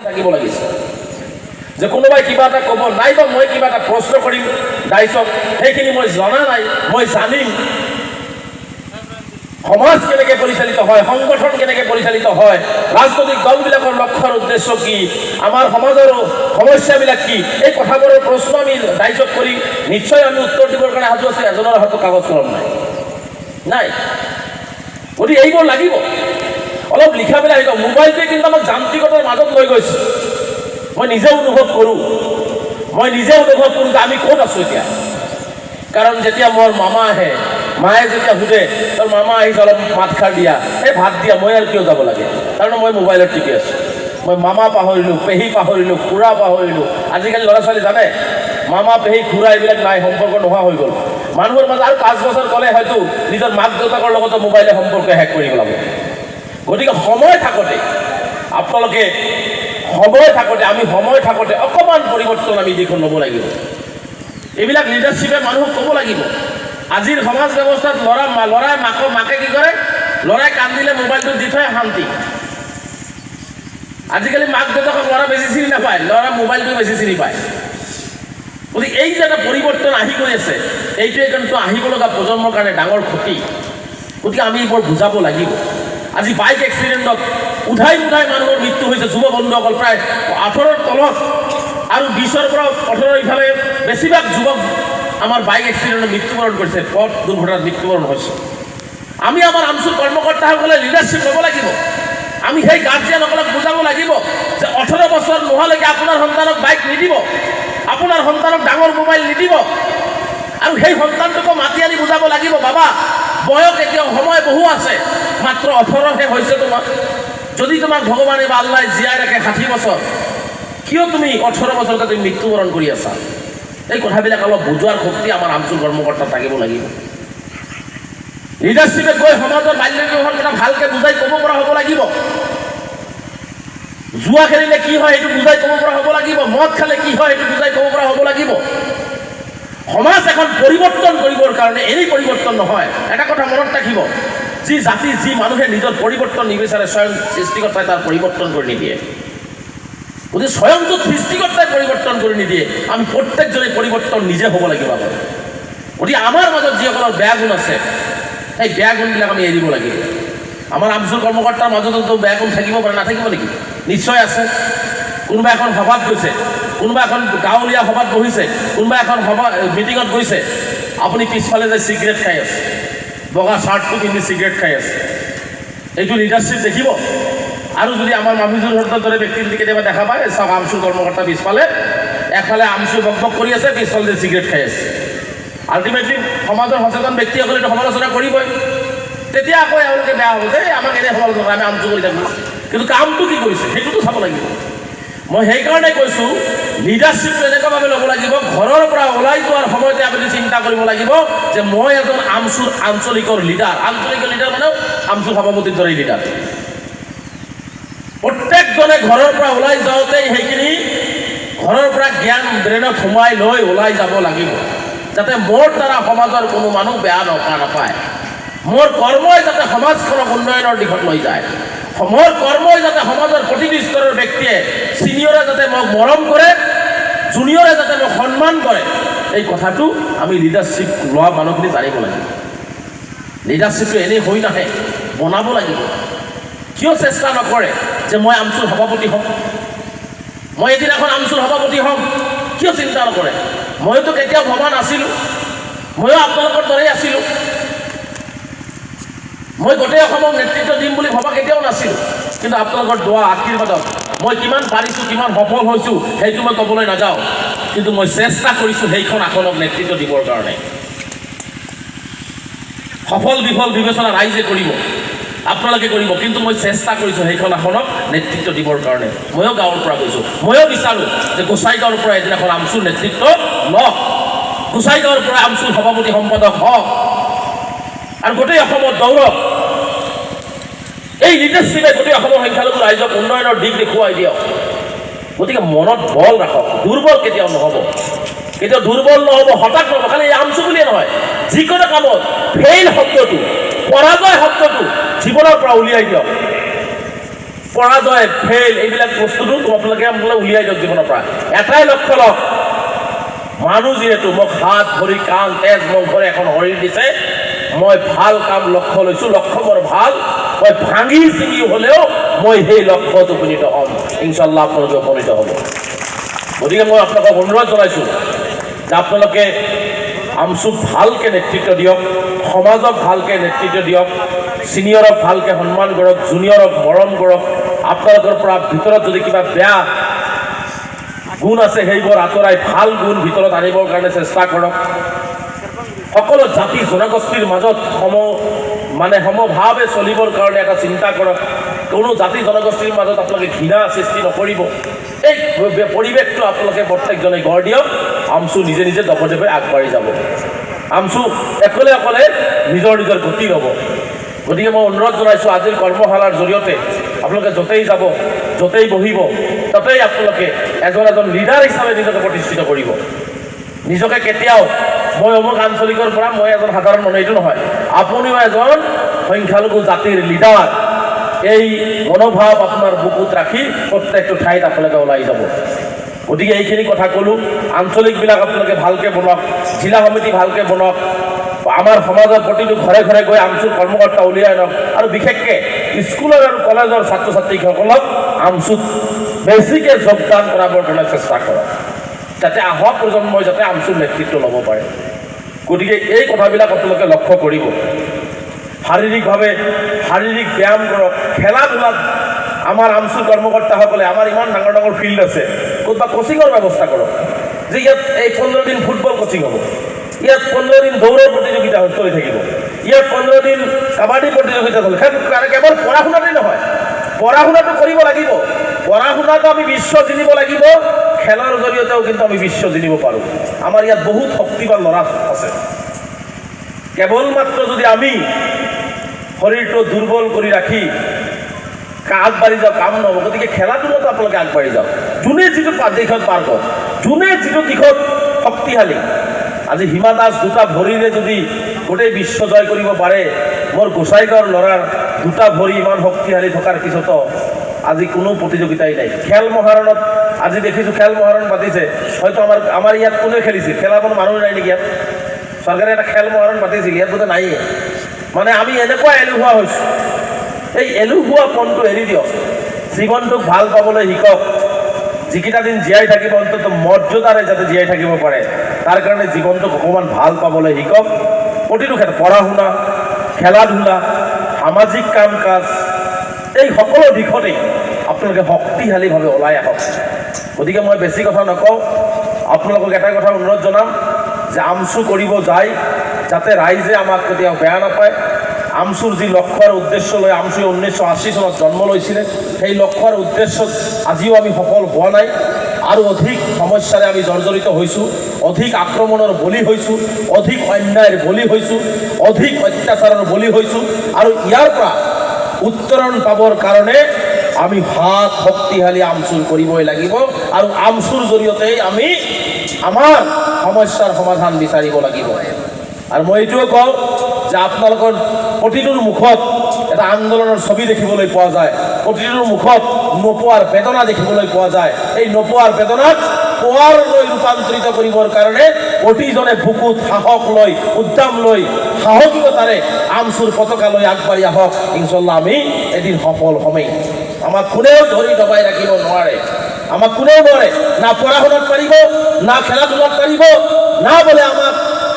থাকিব লাগিছে যে কোনোবাই কিবা এটা ক'ব নাইবা মই কিবা এটা প্ৰশ্ন কৰিম দায়িত্বক সেইখিনি মই জনা নাই মই জানিম সমাজ কেনেকৈ পৰিচালিত হয় সংগঠন কেনেকৈ পৰিচালিত হয় ৰাজনৈতিক দলবিলাকৰ লক্ষ্যৰ উদ্দেশ্য কি আমাৰ সমাজৰ সমস্যাবিলাক কি এই কথাবোৰৰ প্ৰশ্ন আমি দায়িত্ব কৰি নিশ্চয় আমি উত্তৰ দিবৰ কাৰণে সাজু আছে এজনৰ হাতত কাগজ কলম নাই গতিকে এইবোৰ লাগিব অলপ লিখাবিলাক আহিব মোবাইলটোৱে কিন্তু আমাক যান্ত্ৰিকতাৰ মাজত লৈ গৈছে মই নিজে অনুভৱ কৰোঁ যে আমি ক'ত আছোঁ এতিয়া কাৰণ যেতিয়া মোৰ মামা আহে মায়ে যেতিয়া সোধে তোৰ মামা আহিছে অলপ ভাত খাৰ দিয়া এই ভাত দিয়া মই আৰু কিয় যাব লাগে কাৰণ মই মোবাইলত টিপি আছোঁ মই মামা পাহৰিলোঁ পেহী পাহৰিলোঁ খুৰা পাহৰিলোঁ আজিকালি ল'ৰা ছোৱালী জানে মামা পেহী খুৰা এইবিলাক নাই সম্পৰ্ক নোহোৱা হৈ গ'ল মানুহৰ মাজত আৰু 5 বছৰ গ'লে হয়তো নিজৰ মাক দেউতাকৰ লগতো মোবাইলে সম্পৰ্ক শেষ কৰি পেলাব গতিকে সময় থাকোঁতে আপোনালোকে আমি সময় থাকোঁতে অকণমান পৰিৱৰ্তন আমি দিশত ল'ব লাগিব এইবিলাক লিডাৰশ্বিপে মানুহক ক'ব লাগিব আজিৰ সমাজ ব্যৱস্থাত ল'ৰাই মাকে কি কৰে ল'ৰাই কান্দিলে মোবাইলটো দি থয় শান্তি আজিকালি মাক দেউতাকক ল'ৰা বেছি চিনি নাপায় ল'ৰা মোবাইলটো বেছি চিনি পায় গতিকে এই যে এটা পৰিৱৰ্তন আহি গৈ আছে এইটোৱে কিন্তু আহিব লগা প্ৰজন্মৰ কাৰণে ডাঙৰ ক্ষতি গতিকে আমি এইবোৰ বুজাব লাগিব আজি বাইক এক্সিডেণ্টত উধাই মানুহৰ মৃত্যু হৈছে যুৱ বন্ধুসকল প্ৰায় 18ৰ তলত আৰু 20ৰ পৰা 18 ইফালে বেছিভাগ যুৱক আমাৰ বাইক এক্সিডেণ্টত মৃত্যুবৰণ কৰিছে পথ দুৰ্ঘটনাত মৃত্যুবৰণ হৈছে আমি আমাৰ আমচুৰ কৰ্মকৰ্তাসকলে লিডাৰশ্বিপ ল'ব লাগিব আমি সেই গাৰ্জিয়ানসকলক বুজাব লাগিব যে 18 বছৰ নোহোৱালৈকে আপোনাৰ সন্তানক বাইক নিদিব আপোনাৰ সন্তানক ডাঙৰ মোবাইল নিদিব আৰু সেই সন্তানটোকো মাতি আনি বুজাব লাগিব বাবা বয়স এতিয়াও সময় বহু আছে মাত্ৰ 18হে হৈছে তোমাক যদি তোমাক ভগৱানে বা আল্লাহে জীয়াই ৰাখে 60 বছৰ কিয় তুমি 18 বছৰতে তুমি মৃত্যুবৰণ কৰি আছা এই কথাবিলাক অলপ বুজোৱাৰ শক্তি আমাৰ আমচুৰ কৰ্মকৰ্তা থাকিব লাগিব লিডাৰশ্বিপে গৈ সমাজৰ বাল্য বিবাহৰ কথা ভালকৈ বুজাই ক'ব পৰা হ'ব লাগিব জুৱা খেলিলে কি হয় এইটো বুজাই ক'ব পৰা হ'ব লাগিব মদ খালে কি হয় এইটো বুজাই ক'ব পৰা হ'ব লাগিব সমাজ এখন পৰিৱৰ্তন কৰিবৰ কাৰণে এই পৰিৱৰ্তন নহয় এটা কথা মনত ৰাখিব যি জাতি যি মানুহে নিজৰ পৰিৱৰ্তন নিবিচাৰে স্বয়ং সৃষ্টিকৰ্তাই তাৰ পৰিৱৰ্তন কৰি নিদিয়ে গতিকে স্বয়ংটো সৃষ্টিকৰ্তাই পৰিৱৰ্তন কৰি নিদিয়ে আমি প্ৰত্যেকজনে পৰিৱৰ্তন নিজে হ'ব লাগিব গতিকে আমাৰ মাজত যিসকলৰ বেয়া গুণ আছে সেই বেয়া গুণবিলাক আমি এৰিব লাগিব আমাৰ আমচুৰ কৰ্মকৰ্তাৰ মাজতো বেয়া গুণ থাকিব পাৰে নাথাকিব নেকি নিশ্চয় আছে কোনোবা এখন সভাত গৈছে কোনোবা এখন গাঁৱলীয়া সভাত বহিছে কোনোবা এখন সভা মিটিঙত গৈছে আপুনি পিছফালে যে চিগাৰেট খাই আছে বগা চাৰ্টটো পিন্ধি চিগাৰেট খাই আছে এইটো লিডাৰশ্বিপ দেখিব আৰু যদি আমাৰ মামিজুৰ হতৰ দৰে ব্যক্তি যদি কেতিয়াবা দেখা পায় চাওক আমচুৰ কৰ্মকৰ্তা পিছফালে একফালে আমচুৰ বকবক কৰি আছে পিছফালে চিগাৰেট খাই আছে আল্টিমেটলি সমাজৰ সচেতন ব্যক্তিসকলে এইটো সমালোচনা কৰিবই তেতিয়া আকৌ এওঁলোকে বেয়া হ'ব যে আমাক এনে সমালোচনা আমি আমচু কৰি থাকোঁ কিন্তু কামটো কি কৰিছে সেইটোতো চাব লাগিব মই সেইকাৰণে কৈছোঁ লিডাৰশ্বিপটো এনেকুৱাভাৱে ল'ব লাগিব ঘৰৰ পৰা ওলাই যোৱাৰ সময়তে আপুনি চিন্তা কৰিব লাগিব যে মই এজন আমচুৰ আঞ্চলিকৰ লিডাৰ মানে আমচুৰ সভাপতিৰ দৰে লিডাৰ প্ৰত্যেকজনে ঘৰৰ পৰা ওলাই যাওঁতেই সেইখিনি ঘৰৰ পৰা জ্ঞান ব্ৰেইনত সোমাই লৈ ওলাই যাব লাগিব যাতে মোৰ দ্বাৰা সমাজৰ কোনো মানুহ বেয়া নাপায় মোৰ কৰ্মই যাতে সমাজখনক উন্নয়নৰ দিশত লৈ যায় মোৰ কৰ্মই যাতে সমাজৰ প্ৰতিটো স্তৰৰ ব্যক্তিয়ে ছিনিয়ৰে যাতে মোক মৰম কৰে জুনিয়ৰে যাতে মোক সন্মান কৰে এই কথাটো আমি লিডাৰশ্বিপ লোৱা মানুহখিনি জানিব লাগিব লিডাৰশ্বিপটো এনেই হৈ নাহে বনাব লাগিব কিয় চেষ্টা নকৰে যে মই আমচুৰ সভাপতি হ'ম মই এদিনাখন আমচুৰ সভাপতি হ'ম কিয় চিন্তা নকৰে মইতো কেতিয়াও ভবা নাছিলোঁ ময়ো আপোনালোকৰ দৰেই আছিলোঁ মই গোটেই অসমক নেতৃত্ব দিম বুলি ভবা কেতিয়াও নাছিলোঁ কিন্তু আপোনালোকৰ দোৱা আশীৰ্বাদত মই কিমান পাৰিছোঁ কিমান সফল হৈছোঁ সেইটো মই ক'বলৈ নাযাওঁ কিন্তু মই চেষ্টা কৰিছোঁ সেইখন আসনক নেতৃত্ব দিবৰ কাৰণে সফল বিফল বিবেচনা ৰাইজে কৰিব আপোনালোকে কৰিব কিন্তু মই চেষ্টা কৰিছোঁ সেইখন আসনক নেতৃত্ব দিবৰ কাৰণে ময়ো গাঁৱৰ পৰা কৈছোঁ ময়ো বিচাৰোঁ যে গোসাইগাঁৱৰ পৰা এদিনাখন আমচুৰ নেতৃত্ব লওক গোসাইগাঁৱৰ পৰা আমচুৰ সভাপতি সম্পাদক হওক আৰু গোটেই অসমত দৌৰক এই লিডাৰশ্বিপে গোটেই অসমৰ সংখ্যালঘু ৰাইজক উন্নয়নৰ দিশ দেখুৱাই দিয়ক গতিকে মনত বল ৰাখক দুৰ্বল কেতিয়াও নহ'ব হঠাৎ নহ'ব খালি আমচু বুলিয়ে নহয় যিকোনো কামত ফেইল শব্দটো পৰাজয় শব্দটো জীৱনৰ পৰা উলিয়াই দিয়ক পৰাজয় ফেইল এইবিলাক বস্তুটো আপোনালোকে উলিয়াই দিয়ক জীৱনৰ পৰা। এটাই লক্ষ্য লওক, মানুহ যিহেতু মোক হাত ভৰি কাণ তেজ মংসৰে এখন শৰীৰ দিছে, মই ভাল কাম লক্ষ্য লৈছোঁ, লক্ষ্য মোৰ ভাল, মই ভাঙি চিঙি হ'লেও মই সেই লক্ষ্যত উপনীত হ'ম, ইনশাল্লাহ আপোনালোকে উপনীত হ'ব। গতিকে মই আপোনালোকক অনুৰোধ জনাইছোঁ যে আপোনালোকে আমচুক ভালকৈ নেতৃত্ব দিয়ক, সমাজক ভালকৈ নেতৃত্ব দিয়ক, ছিনিয়ৰক ভালকৈ সন্মান কৰক, জুনিয়ৰক মৰম কৰক। আপোনালোকৰ পৰা ভিতৰত যদি কিবা বেয়া গুণ আছে সেইবোৰ আঁতৰাই ভাল গুণ ভিতৰত আনিবৰ কাৰণে চেষ্টা কৰক। সকলো জাতি জনগোষ্ঠীৰ মাজত সমভাৱে চলিবৰ কাৰণে এটা চিন্তা কৰক। কোনো জাতি জনগোষ্ঠীৰ মাজত আপোনালোকে ঘৃণা সৃষ্টি নকৰিব। এই পৰিৱেশটো আপোনালোকে প্ৰত্যেকজনে গঢ় দিয়ক। আমচু নিজে নিজে দপদপে আগবাঢ়ি যাব। আমচু অকলে অকলে নিজৰ নিজৰ গতি ল'ব। গতিকে মই অনুৰোধ জনাইছোঁ, আজিৰ কৰ্মশালাৰ জৰিয়তে আপোনালোকে য'তেই যাব, য'তেই বহিব, তাতেই আপোনালোকে এজন এজন লিডাৰ হিচাপে নিজকে প্ৰতিষ্ঠিত কৰিব। নিজকে কেতিয়াও মই অমুক আঞ্চলিকৰ পৰা মই এজন সাধাৰণ মানুহ এইটো নহয়, আপুনিও এজন সংখ্যালঘু জাতিৰ লিডাৰ। এই মনোভাৱ আপোনাৰ বুকুত ৰাখি প্ৰত্যেকটো ঠাইত আপোনালোকে ওলাই যাব। গতিকে এইখিনি কথা ক'লোঁ। আঞ্চলিকবিলাক আপোনালোকে ভালকৈ বনাওক, জিলা সমিতি ভালকৈ বনাওক, আমাৰ সমাজৰ প্ৰতিটো ঘৰে ঘৰে গৈ আমচুৰ কৰ্মকৰ্তা উলিয়াই আনক, আৰু বিশেষকৈ স্কুলৰ আৰু কলেজৰ ছাত্ৰ ছাত্ৰীসকলক আমচুত বেছিকৈ যোগদান কৰাবৰ কাৰণে চেষ্টা কৰক, যাতে অহা প্ৰজন্মই যাতে আমচুৰ নেতৃত্ব ল'ব পাৰে। গতিকে এই কথাবিলাক আপোনালোকে লক্ষ্য কৰিব। শাৰীৰিক ব্যায়াম কৰক, খেলা ধূলাত আমাৰ আমচুৰ কৰ্মকৰ্তাসকলে, আমাৰ ইমান ডাঙৰ ডাঙৰ ফিল্ড আছে, ক'ৰবাত কোচিঙৰ ব্যৱস্থা কৰক, যে ইয়াত এই 15 দিন ফুটবল কোচিং হ'ব, ইয়াত 15 দিন দৌৰৰ প্ৰতিযোগিতা চলি থাকিব, ইয়াত 15 দিন কাবাডী প্ৰতিযোগিতা চলি কেৱল পঢ়া শুনাতেই নহয়, পঢ়া শুনাটো কৰিব লাগিব। পঢ়া শুনাটো আমি বিশ্ব জিনিব লাগিব, খেলৰ জৰিয়তেও কিন্তু আমি বিশ্ব জিনিব পাৰোঁ। আমাৰ ইয়াত বহুত শক্তিবান ল'ৰা আছে। কেৱল মাত্ৰ যদি আমি শৰীৰটো দুৰ্বল কৰি ৰাখি আগবাঢ়ি যাওঁ, কাম নহ'ব। গতিকে খেলা ধূলাতো আপোনালোকে আগবাঢ়ি যাওক। যোনে যিটো দিশত পাৰ্গত, যোনে যিটো দিশত শক্তিশালী। আজি হিমা দাস দুটা ভৰিৰে যদি গোটেই বিশ্ব জয় কৰিব পাৰে, মোৰ গোসাইগাঁৱৰ ল'ৰাৰ দুটা ভৰি ইমান শক্তিশালী থকাৰ পিছতো আজি কোনো প্ৰতিযোগিতাই নাই। খেল মহাৰণত আজি দেখিছোঁ, খেল মহাৰণ পাতিছে, হয়তো আমাৰ ইয়াত কোনে খেলিছিল, খেলা কোনো মানুহ নাই নেকি ইয়াত? চৰকাৰে এটা খেল মহাৰণ পাতিছিল, ইয়াত বোধহয় নাইয়ে। মানে আমি এনেকুৱা এলেহুৱা হৈছোঁ। এই এলেহুৱা পণটো এৰি দিয়ক, জীৱনটোক ভাল পাবলৈ শিকক। যিকেইটা দিন জীয়াই থাকিব অন্তত মৰ্যাদাৰে যাতে জীয়াই থাকিব পাৰে, তাৰ কাৰণে জীৱনটোক অকণমান ভাল পাবলৈ শিকক। প্ৰতিটো ক্ষেত্ৰত পঢ়া শুনা, খেলা ধূলা, সামাজিক কাম কাজ, এই সকলো দিশতেই আপোনালোকে শক্তিশালীভাৱে ওলাই আহক। গতিকে মই বেছি কথা নকওঁ, আপোনালোকক এটা কথা অনুৰোধ জনাম যে আমচু কৰিব যায় যাতে ৰাইজে আমাক কেতিয়াও বেয়া নাপায়। আমচুৰ যি লক্ষ্য আৰু উদ্দেশ্য লৈ আমচুৱে 1980 চনত জন্ম লৈছিলে, সেই লক্ষ্য আৰু উদ্দেশ্যত আজিও আমি সফল হোৱা নাই। আৰু অধিক সমস্যাৰে আমি জৰ্জৰিত হৈছোঁ, অধিক আক্ৰমণৰ বলি হৈছোঁ, অধিক অন্যায়ৰ বলি হৈছোঁ, অধিক অত্যাচাৰৰ বলি হৈছোঁ। আৰু ইয়াৰ পৰা উত্তৰণ পাবৰ কাৰণে আমি হাত শক্তিশালী আমচুৰ কৰিবই লাগিব। আৰু আমচুৰ জৰিয়তেই আমি আমাৰ সমস্যাৰ সমাধান বিচাৰিব লাগিব। আৰু মই এইটোৱে কওঁ যে আপোনালোকৰ প্ৰতিটোৰ মুখত এটা আন্দোলনৰ ছবি দেখিবলৈ পোৱা যায়, প্ৰতিটোৰ মুখত নোপোৱাৰ বেদনা দেখিবলৈ পোৱা যায়। এই নোপোৱাৰ বেদনাক পোৱাৰ লৈ ৰূপান্তৰিত কৰিবৰ কাৰণে প্ৰতিজনে বুকুত সাহস লৈ, উদ্যম লৈ, সাহসিকতাৰে আমচুৰ পতাকা লৈ আগবাঢ়ি আহক। ইনশাল্লাহ আমি এদিন সফল হ'মেই। আমাক কোনেও ধৰি দবাই ৰাখিব নোৱাৰে, আমাক কোনেও নোৱাৰে। না পঢ়া শুনাত পাৰিব, না খেলা ধূলাত পাৰিব, না বোলে আমাক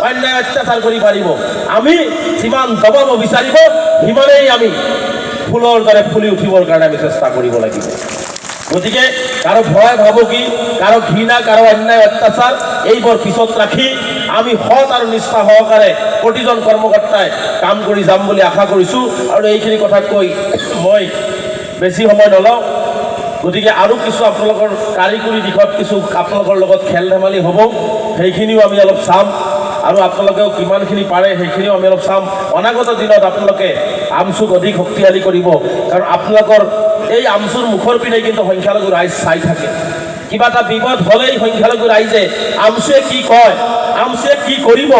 অন্যায় অত্যাচাৰ কৰি পাৰিব। আমি যিমান দবাব বিচাৰিব সিমানেই আমি ফুলৰ দৰে ফুলি উঠিবৰ কাৰণে আমি চেষ্টা কৰিব লাগিব। গতিকে কাৰো ভয় ভাবুকি, কাৰো ঘৃণা, কাৰো অন্যায় অত্যাচাৰ এইবোৰ পিছত ৰাখি আমি সৎ আৰু নিষ্ঠা সহকাৰে প্ৰতিজন কৰ্মকৰ্তাই কাম কৰি যাম বুলি আশা কৰিছোঁ। আৰু এইখিনি কথা কৈ মই বেছি সময় নলওঁ। গতিকে আৰু কিছু আপোনালোকৰ কাৰিকৰী দিশত কিছু আপোনালোকৰ লগত খেল ধেমালি হ'ব, সেইখিনিও আমি অলপ চাম। আৰু আপোনালোকেও কিমানখিনি পাৰে সেইখিনিও আমি অলপ চাম। অনাগত দিনত আপোনালোকে আমচুক অধিক শক্তিশালী কৰিব, কাৰণ আপোনালোকৰ এই আমচুৰ মুখৰ পিনে কিন্তু সংখ্যালঘু ৰাইজ চাই থাকে। কিবা এটা বিপদ হ'লেই সংখ্যালঘু ৰাইজে আমচুৱে কি কয়, আমচুৱে কি কৰিব,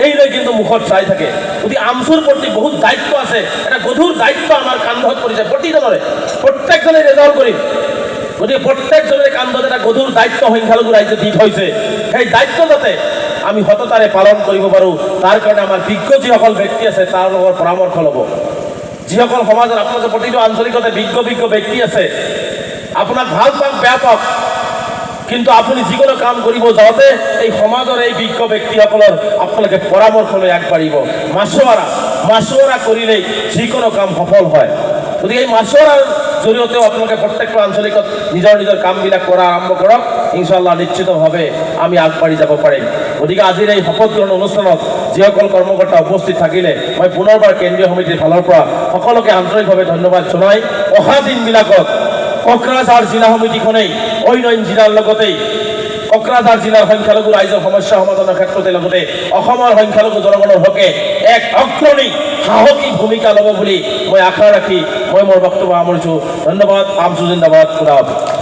এই লৈ কিন্তু মুখত চাই থাকে। গতিকে আমচুৰ প্ৰতি বহুত দায়িত্ব আছে, এটা গধুৰ দায়িত্ব আমাৰ কান্ধত পৰিছে প্ৰতিজনৰে, প্ৰত্যেকজনে ৰেজাল্ট কৰিম। গতিকে প্ৰত্যেকজনে কান্ধত এটা গধুৰ দায়িত্ব সংখ্যালঘু ৰাইজে দি থৈছে, সেই দায়িত্ব যাতে আমি সততাৰে পালন কৰিব পাৰোঁ, তাৰ কাৰণে আমাৰ বিজ্ঞ যিসকল ব্যক্তি আছে তাৰ লগত পৰামৰ্শ ল'ব। যিসকল সমাজত আপোনালোকে প্ৰতিটো আঞ্চলিকতে বিজ্ঞ ব্যক্তি আছে, আপোনাক ভাল পাওক বেয়া পাওক, কিন্তু আপুনি যিকোনো কাম কৰিব যাওঁতে এই সমাজৰ এই বিজ্ঞ ব্যক্তিসকলৰ আপোনালোকে পৰামৰ্শ লৈ আগবাঢ়িব। মাছুৱৰা কৰিলেই যিকোনো কাম সফল হয়। গতিকে এই মাছুৱৰাৰ জৰিয়তেও আপোনালোকে প্ৰত্যেকটো আঞ্চলিকত নিজৰ কামবিলাক কৰা আৰম্ভ কৰক, ইনশাআল্লাহ নিশ্চিতভাৱে আমি আগবাঢ়ি যাব পাৰিম। গতিকে আজিৰ এই শপত গ্ৰহণ অনুষ্ঠানত যিসকল কৰ্মকৰ্তা উপস্থিত থাকিলে, মই পুনৰবাৰ কেন্দ্ৰীয় সমিতিৰ ফালৰ পৰা সকলোকে আন্তৰিকভাৱে ধন্যবাদ জনাই অহা দিনবিলাকত কোকৰাঝাৰ জিলা সমিতিখনেই অন্য জিলাৰ লগতেই কোকৰাঝাৰ জিলাৰ সংখ্যালঘু ৰাইজৰ সমস্যা সমাধানৰ ক্ষেত্ৰতে লগতে অসমৰ সংখ্যালঘু জনগণৰ হকে এক অগ্ৰণী সাহসী ভূমিকা ল'ব বুলি মই আশা ৰাখি মই মোৰ বক্তব্য সামৰিছোঁ। ধন্যবাদ। আমচু জিন্দাবাদ। খুদা হাফেজ।